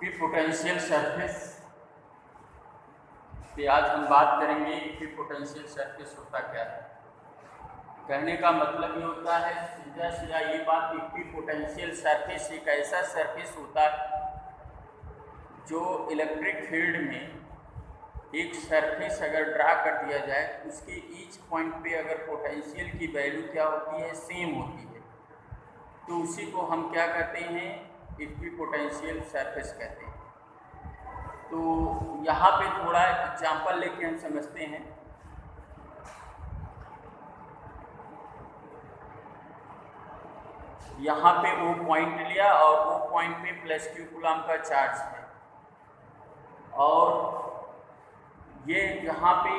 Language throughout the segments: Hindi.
इक्विपोटेंशियल सरफेस पे आज हम बात करेंगे। इक्विपोटेंशियल सरफेस होता क्या है। कहने का मतलब ये होता है सीधा सीधा ये बात, इक्विपोटेंशियल सरफेस एक ऐसा सरफेस होता है जो इलेक्ट्रिक फील्ड में एक सरफेस अगर ड्रा कर दिया जाए उसके ईच पॉइंट पे अगर पोटेंशियल की वैल्यू क्या होती है, सेम होती है, तो उसी को हम क्या कहते हैं, इक्विपोटेंशियल सरफेस कहते हैं। तो यहाँ पे थोड़ा एग्जांपल लेके हम समझते हैं। यहाँ पे वो पॉइंट लिया और वो पॉइंट पे प्लस क्यू कूलम का चार्ज है, और ये यहाँ पे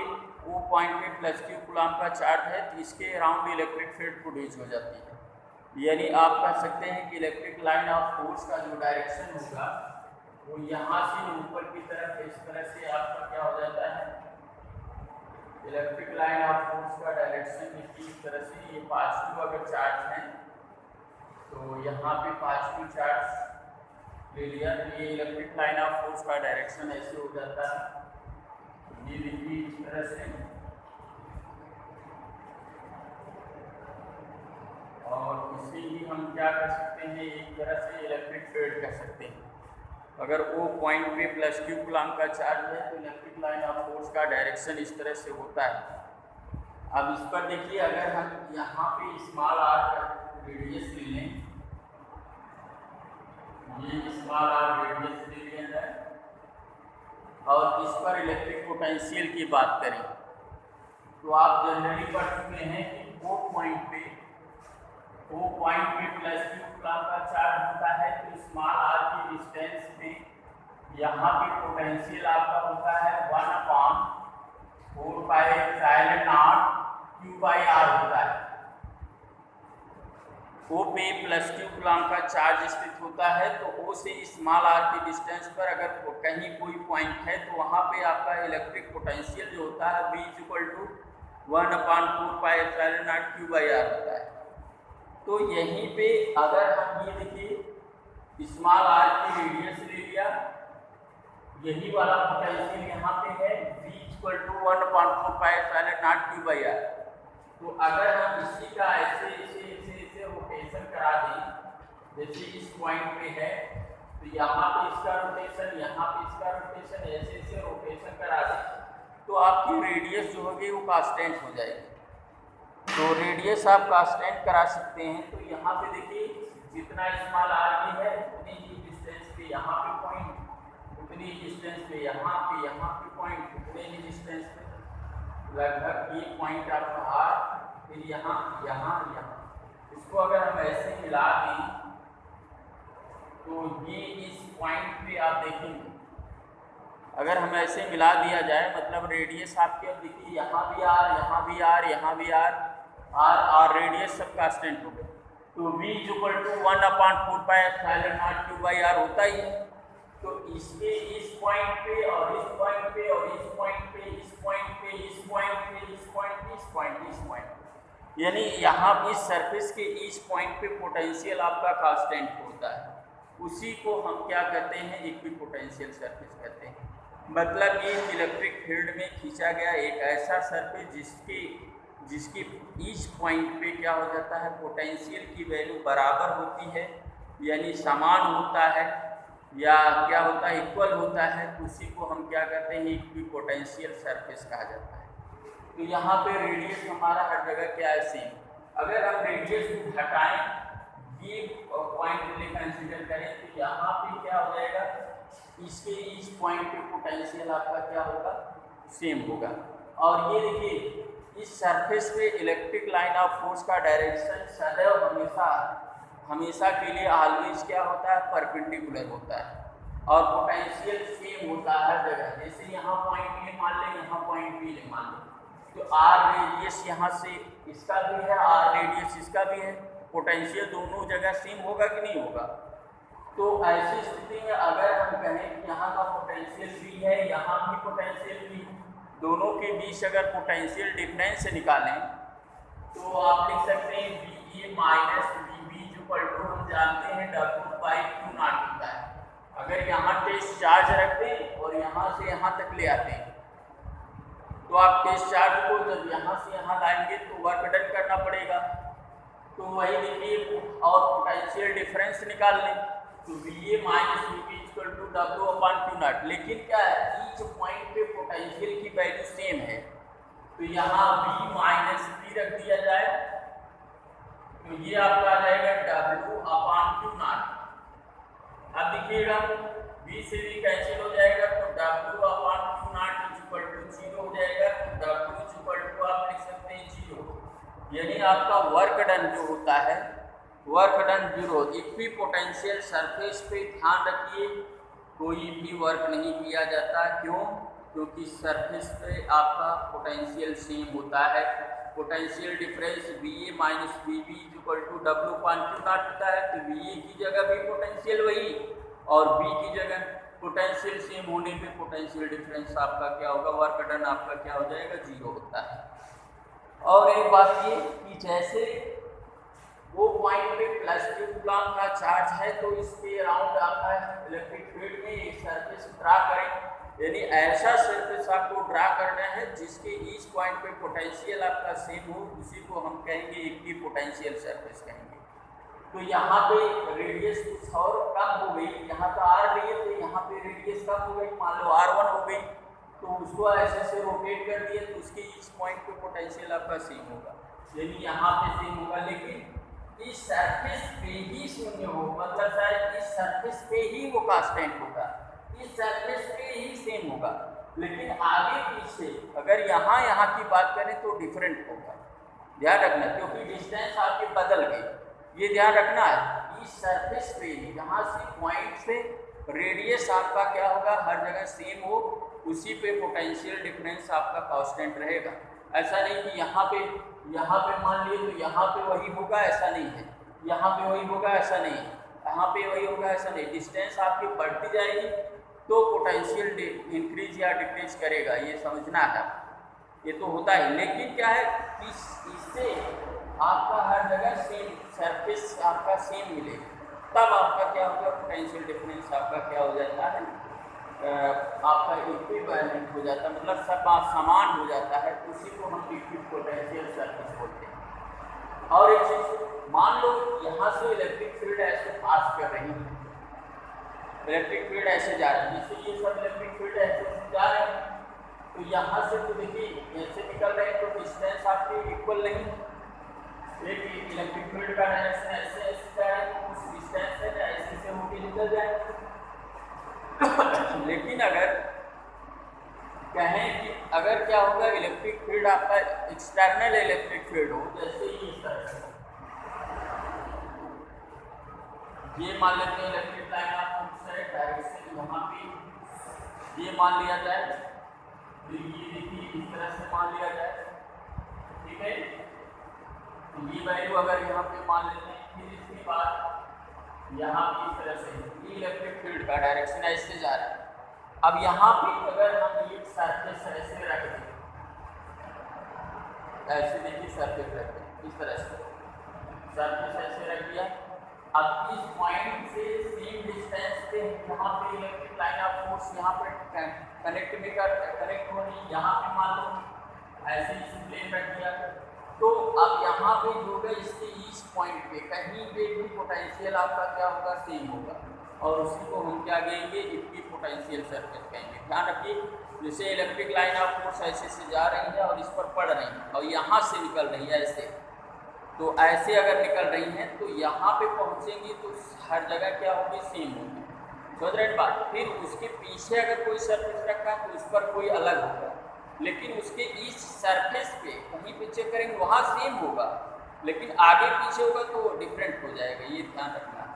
वो पॉइंट पे प्लस क्यू कूलम का चार्ज है, तो इसके अराउंड इलेक्ट्रिक फील्ड प्रोड्यूस हो जाती है। यानी आप कह सकते हैं कि इलेक्ट्रिक लाइन ऑफ फोर्स का जो डायरेक्शन होगा वो यहाँ से ऊपर की तरफ इस तरह से आपका क्या हो जाता है, इलेक्ट्रिक लाइन ऑफ फोर्स का डायरेक्शन इस तरह से। ये पॉजिटिव अगर चार्ज है तो यहाँ पे पॉजिटिव चार्ज ले लिया, तो ये इलेक्ट्रिक लाइन ऑफ फोर्स का डायरेक्शन ऐसे हो जाता है। ये देखिए इस तरह से, और इसे ही हम क्या कर सकते हैं, एक तरह से इलेक्ट्रिक फील्ड कह सकते हैं। अगर वो पॉइंट पे प्लस क्यू कूलम का चार्ज है तो इलेक्ट्रिक लाइन ऑफ फोर्स का डायरेक्शन इस तरह से होता है। अब इस पर देखिए, अगर हम यहाँ पे स्मॉल आर का रेडियस ले लें, ये स्मॉल आर रेडियस ले लिया है, और इस पर इलेक्ट्रिक पोटेंशियल की बात करें तो आप जनरली पढ़ चुके हैं कि वो पॉइंट पे प्लस क्यू कूलम का चार्ज होता है, तो स्मॉल आर की डिस्टेंस में यहाँ पे पोटेंशियल आपका होता है 1/4 पाई एप्सिलॉन नॉट Q/R होता है। O पे प्लस क्यू कूलम का चार्ज स्थित होता है, तो O से स्मॉल आर की डिस्टेंस पर अगर कहीं कोई पॉइंट है तो वहाँ पे आपका इलेक्ट्रिक पोटेंशियल जो होता है V = 1/4 pi epsilon not Q/R होता है। तो यहीं पे अगर हम ये देखिए स्मॉल आर की रेडियस ले लिया, यही वाला पोटेंशियल यहाँ पे है V = 1/4 pi epsilon not Q/R। तो अगर हम इसी का ऐसे रोटेशन करा दें, जैसे इस पॉइंट पे है तो यहाँ पे इसका रोटेशन, यहाँ पे इसका रोटेशन, ऐसे रोटेशन करा दें तो आपकी रेडियस जो होगी वो कांस्टेंट हो जाएगी। तो रेडियस आप कांस्टेंट करा सकते हैं। तो यहाँ पे देखिए जितना स्मॉल आर की है उतनी ही डिस्टेंस पे यहाँ पे पॉइंट, उतनी डिस्टेंस पे यहाँ पे पॉइंट, उतने ही डिस्टेंस पे लगभग ये पॉइंट आपका आर, फिर यहाँ। इसको अगर हम ऐसे मिला दें तो ये इस पॉइंट पे आप देखेंगे, अगर हम ऐसे मिला दिया जाए मतलब रेडियस आपके, अब देखिए यहाँ भी आर, यहाँ भी आर रेडियस सब कांस्टेंट हो गए, तो V = 1/4 pi epsilon not Q/R होता ही है। तो इसके इस पॉइंट पे और इस पॉइंट पे और इस पॉइंट पे, इस पॉइंट पे, इस पॉइंट पे, इस पॉइंट पे, इस पॉइंट पे, इस पॉइंट पे, यानी यहाँ इस सरफेस के इस पॉइंट पे पोटेंशियल आपका कांस्टेंट होता है। उसी को हम क्या कहते हैं, इक्विपोटेंशियल सरफेस कहते हैं। मतलब ये इलेक्ट्रिक फील्ड में खींचा गया एक ऐसा सरफेस जिसकी ईच पॉइंट पे क्या हो जाता है, पोटेंशियल की वैल्यू बराबर होती है, यानी समान होता है, या क्या होता है, इक्वल होता है। उसी को हम क्या कहते हैं, इक्विपोटेंशियल सरफेस कहा जाता है। तो यहाँ पे रेडियस हमारा हर जगह क्या है, सेम। अगर हम रेडियस को हटाएं, ये पॉइंट ले कंसीडर करें, तो यहाँ पे क्या हो जाएगा, इसके इस पॉइंट पे पोटेंशियल आपका क्या होगा, सेम होगा। और ये देखिए इस सरफेस पे इलेक्ट्रिक लाइन ऑफ फोर्स का डायरेक्शन सदैव हमेशा के लिए ऑलवेज क्या होता है, परपेंडिकुलर होता है, और पोटेंशियल सेम होता है हर जगह। जैसे यहाँ पॉइंट ए मान लें, यहाँ पॉइंट बी ले मान लें, तो आर रेडियस यहाँ से इसका भी है, आर रेडियस इसका भी है, पोटेंशियल दोनों जगह सेम होगा कि नहीं होगा। तो ऐसी स्थिति में अगर हम कहें कि यहाँ का पोटेंशियल भी है, यहाँ भी पोटेंशियल भी है, दोनों के बीच अगर पोटेंशियल डिफरेंस निकालें तो आप लिख सकते हैं VA - VB = हम जानते हैं W/Q0 होता है। अगर यहाँ टेस्ट चार्ज रखते हैं और यहाँ से यहाँ तक ले आते हैं, तो आप टेस्ट चार्ज को जब यहाँ से यहाँ लाएंगे तो वर्क डन करना पड़ेगा। तो वही देखिए और पोटेंशियल डिफरेंस निकाल लें, तो VA minus VB equal to W/Q0। लेकिन क्या है, ईच पॉइंट पे पोटेंशियल की वैल्यू सेम है, तो यहाँ V माइनस V रख दिया जाए, तो ये आपका आ जाएगा W/Q0। अब देखिएगा V से V कैंसिल हो जाएगा, तो W/Q0 इक्वल टू 0 हो जाएगा, तो W इक्वल टू आप लिख सकते हैं 0। यानी आपका वर्क डन जो होता है, work done 0। Equi potential surface पे ध्यान रखिए, कोई भी वर्क नहीं किया जाता। क्यों? क्योंकि सरफेस पे आपका पोटेंशियल सेम होता है। Potential difference VA minus VB equal to W/Q0 होता है, तो VA की जगह भी पोटेंशियल वही और B की जगह पोटेंशियल सेम होने पे पोटेंशियल डिफरेंस आपका क्या होगा, वर्क डन आपका क्या हो जाएगा, 0 होता है। और एक बात ये कि जैसे वो पॉइंट पे +Q कूलम्ब का चार्ज है, तो इसके अराउंड आपका इलेक्ट्रिक फील्ड में एक सरफेस ड्रा करें, यानी ऐसा सरफेस आपको ड्रा करना है जिसके ईच पॉइंट पे पोटेंशियल आपका सेम हो, उसी को हम कहेंगे इक्वी पोटेंशियल सरफेस कहेंगे। तो यहाँ पे रेडियस कुछ और कम हो गई, यहाँ तो R रही है तो यहाँ पे रेडियस कम हो गई, मान लो R1 हो गई, तो उसको ऐसे से रोटेट कर दिए, तो उसके इस पॉइंट पे पोटेंशियल आपका सेम होगा, यानी यहाँ पे सेम होगा। लेकिन इस सरफेस पे ही शून्य हो, मतलब शायद इस सरफेस पे ही वो कांस्टेंट होगा, इस सरफेस पे ही सेम होगा। लेकिन आगे पीछे अगर यहाँ की बात करें तो डिफरेंट होगा, ध्यान रखना, क्योंकि डिस्टेंस आपकी बदल गई, ये ध्यान रखना है। इस सरफेस पे यहाँ से पॉइंट से रेडियस आपका क्या होगा, हर जगह सेम हो, उसी पे पोटेंशियल डिफरेंस आपका कांस्टेंट रहेगा। ऐसा नहीं कि यहाँ पे मान लिए तो यहाँ पे वही होगा, ऐसा नहीं है, यहाँ पे वही होगा, ऐसा नहीं है, यहाँ पे वही होगा, ऐसा नहीं। डिस्टेंस आपकी बढ़ती जाएगी तो पोटेंशियल इंक्रीज या डिक्रीज करेगा, ये समझना है, ये तो होता है। लेकिन क्या है, इससे आपका हर जगह सेम सरफेस आपका सेम मिलेगा, तब आपका क्या होगा, पोटेंशियल डिफरेंस आपका क्या हो जाता है, आपका इक्विवेलेंट हो जाता है, मतलब सब बात समान हो जाता है, उसी को हम इक्वी पोटेंशियल सरफेस बोलते हैं। और एक चीज मान लो यहाँ से इलेक्ट्रिक फील्ड ऐसे पास कर रही है, इलेक्ट्रिक फील्ड ऐसे जा रही है, जैसे ये सब इलेक्ट्रिक फील्ड ऐसे जा रहे हैं, तो यहाँ से तो देखिए ऐसे निकल रहे हैं, तो डिस्टेंस आपके इक्वल नहीं है, लेकिन इलेक्ट्रिक फील्ड का डायरेक्शन ऐसे ऐसे जा रहा है, तो उस डिस्टेंस से ऐसे से होके निकल जाए। लेकिन अगर कहें कि अगर क्या होगा, इलेक्ट्रिक फील्ड आपका एक्सटर्नल इलेक्ट्रिक फील्ड हो, जैसे इस तरह से ये मान लेते हैं इलेक्ट्रिक लाइन ऑफ फोर्स है, डायरेक्शन यहाँ पे ये मान लिया जाए, तो ये देखिए इस तरह से मान लिया जाए, ठीक है। तो ये वैल्यू अगर यहाँ पे मान लेते हैं, फिर इसके बाद यहाँ पे इस तरह से ये इलेक्ट्रिक फील्ड का डायरेक्शन ऐसे जा रहा है। अब यहाँ पे अगर हम एक सरफेस ऐसे रख दें, ऐसे देखिए सरफेस रख दें, इस तरह से सरफेस ऐसे रख दिया। अब इस पॉइंट से सेम डिस्टेंस पे यहाँ पे इलेक्ट्रिक लाइन ऑफ फोर्स यहाँ पे कनेक्ट होनी, यहाँ पे मान लो ऐसे इस प्लेन रख दिया, तो अब यहाँ पे जो होगा इसके इस पॉइंट पे कहीं पे भी पोटेंशियल आपका क्या होगा, सेम होगा, और उसी को हम क्या कहेंगे, इक्वी पोटेंशियल सरफेस कहेंगे। ध्यान रखिए, जैसे इलेक्ट्रिक लाइन ऑफ फोर्स ऐसे से जा रही है और इस पर पड़ रही है और यहाँ से निकल रही है ऐसे, तो ऐसे अगर निकल रही हैं तो यहाँ पे पहुँचेंगी तो हर जगह क्या होगी, सेम होगी, समझ रहे बात। फिर उसके पीछे अगर कोई सरफेस रखा तो उस पर कोई अलग होगा, लेकिन उसके इस सरफेस पे कहीं पे चेक करेंगे वहाँ सेम होगा, लेकिन आगे पीछे होगा तो डिफरेंट हो जाएगा, ये ध्यान रखना।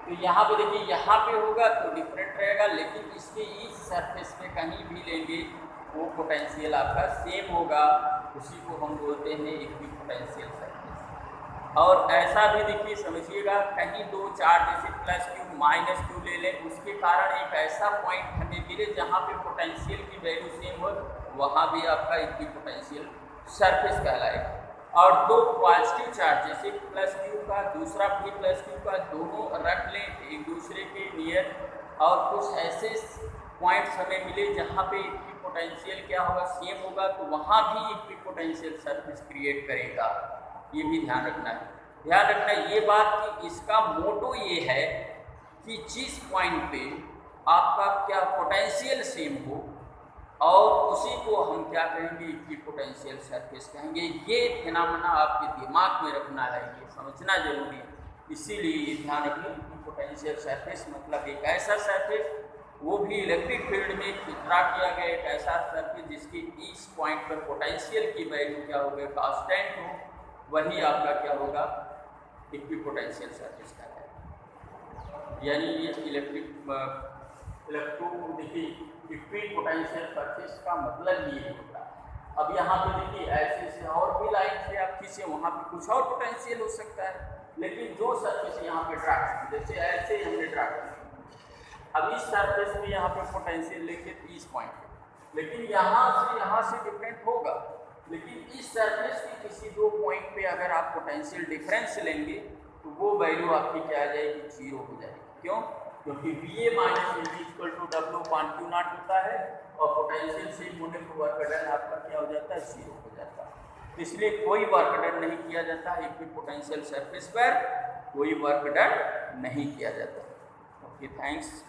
तो यहाँ पे देखिए, यहाँ पे होगा तो डिफरेंट रहेगा, लेकिन इसके इस सरफेस पे कहीं भी लेंगे वो पोटेंशियल आपका सेम होगा, उसी को हम बोलते हैं इक्वी पोटेंशियल सरफेस। और ऐसा भी देखिए समझिएगा, कहीं दो चार्ज जैसे +Q -Q ले लें, उसके कारण एक ऐसा पॉइंट हमें मिले जहाँ पे पोटेंशियल की वैल्यू सेम हो, वहाँ भी आपका इक्वी पोटेंशियल सरफेस कहलाएगा। और दो पॉजिटिव चार्ज जैसे +Q का दूसरा भी +Q का, दोनों रख लें एक दूसरे के नियर, और कुछ ऐसे पॉइंट्स हमें मिले जहाँ पे इक्विपोटेंशियल क्या होगा, सेम होगा, तो वहाँ भी इक्विपोटेंशियल सरफेस क्रिएट करेगा। ये भी ध्यान रखना है। ध्यान रखना ये बात कि इसका मोटो ये है कि जिस पॉइंट पे आपका क्या पोटेंशियल सेम हो और उसी को हम क्या कहेंगे, इक्विपोटेंशियल सरफेस कहेंगे। ये फिनोमेना आपके दिमाग में रखना है, ये समझना जरूरी है। इसीलिए ये ध्यान रखिए, इक्विपोटेंशियल सरफेस मतलब एक ऐसा सरफेस, वो भी इलेक्ट्रिक फील्ड में ड्रा किया गया एक ऐसा सरफेस जिसकी इस पॉइंट पर पोटेंशियल की वैल्यू क्या होगा, कांस्टेंट हो, वही आपका क्या होगा, इक्विपोटेंशियल सरफेस का है। यानी ये देखिए इक्विपोटेंशियल सरफेस का मतलब ये होता है। अब यहाँ पे देखिए ऐसे से और भी लाइन से आप खींचे, वहाँ पे कुछ और पोटेंशियल हो सकता है, लेकिन जो सरफेस यहाँ पे ड्रा की, जैसे ऐसे हमने ड्रा की, अब इस सरफेस में यहाँ पे पोटेंशियल लेके इस पॉइंट पे, लेकिन यहाँ से डिफरेंट होगा। लेकिन इस सरफेस के किसी दो पॉइंट पे अगर आप पोटेंशियल डिफरेंस लेंगे तो वो वैल्यू आपकी क्या आ जाएगी, 0 हो जाएगी। क्यों? क्योंकि VA minus VB equal to W/Q0 होता है और पोटेंशियल सेम होने पर वर्क डन आपका क्या हो जाता है, 0 हो जाता है। इसलिए कोई वर्क डन नहीं किया जाता इक्विपोटेंशियल सरफेस पर, कोई वर्क डन नहीं किया जाता। Okay, thanks.